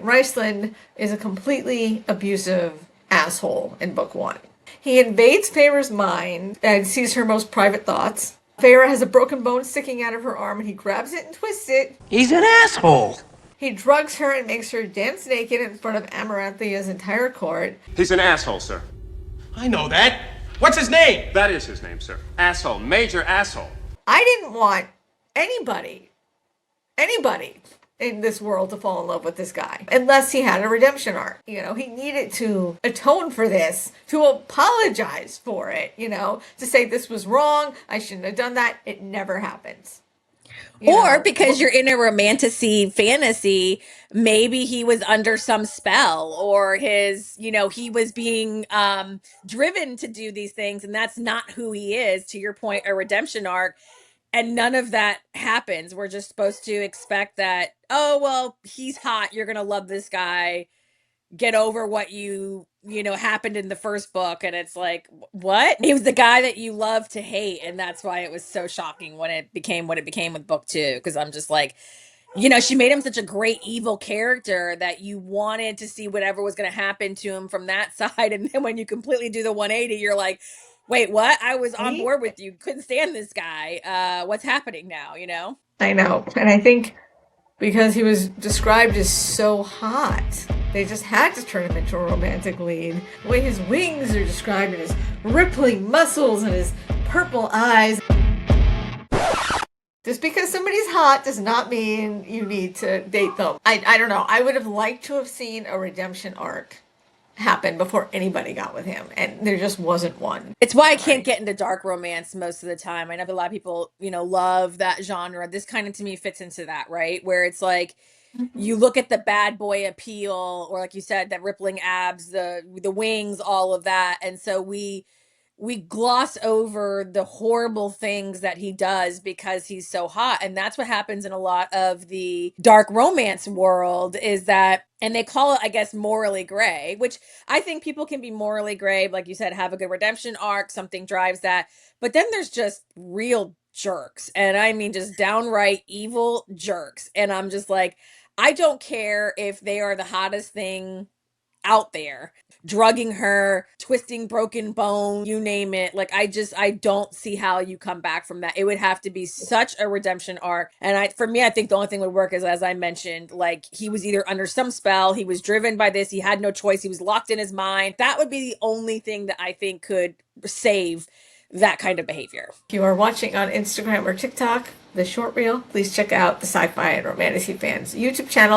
Rhysand is a completely abusive asshole in book 1. He invades Feyre's mind and sees her most private thoughts. Feyre has a broken bone sticking out of her arm and he grabs it and twists it. He's an asshole. He drugs her and makes her dance naked in front of Amaranthia's entire court. He's an asshole, sir. I know that. What's his name? That is his name, sir. Asshole. Major asshole. I didn't want anybody in this world to fall in love with this guy unless he had a redemption arc. You know, he needed to atone for this, to apologize for it, you know, to say this was wrong, I shouldn't have done that. It never happens. Or because you're in a romantasy fantasy, maybe he was under some spell, or he was being driven to do these things, and that's not who he is. To your point, a redemption arc. And none of that happens. We're just supposed to expect that, oh, well, he's hot. You're going to love this guy. Get over what happened in the first book. And it's like, what? He was the guy that you love to hate. And that's why it was so shocking when it became what it became with book 2. Because I'm just like, she made him such a great evil character that you wanted to see whatever was going to happen to him from that side. And then when you completely do the 180, you're like, wait, what? I was on board with you. Couldn't stand this guy. What's happening now, I know. And I think because he was described as so hot, they just had to turn him into a romantic lead. The way his wings are described and his rippling muscles and his purple eyes. Just because somebody's hot does not mean you need to date them. I don't know. I would have liked to have seen a redemption arc happen before anybody got with him, and there just wasn't one. It's why I can't get into dark romance most of the time. I know a lot of people love that genre. This kind of to me fits into that, right? Where it's like you look at the bad boy appeal, or like you said, that rippling abs, the wings, all of that, and so we gloss over the horrible things that he does because he's so hot. And that's what happens in a lot of the dark romance world, is that, and they call it, I guess, morally gray, which I think people can be morally gray, like you said, have a good redemption arc, something drives that. But then there's just real jerks. And I mean, just downright evil jerks. And I'm just like, I don't care if they are the hottest thing out there, drugging her, twisting broken bone, you name it. Like, I don't see how you come back from that. It would have to be such a redemption arc. And for me, I think the only thing would work is, as I mentioned, like, he was either under some spell, he was driven by this, he had no choice, he was locked in his mind. That would be the only thing that I think could save that kind of behavior. If you are watching on Instagram or TikTok, the short reel, please check out the Sci-Fi and Romantasy Fans YouTube channel.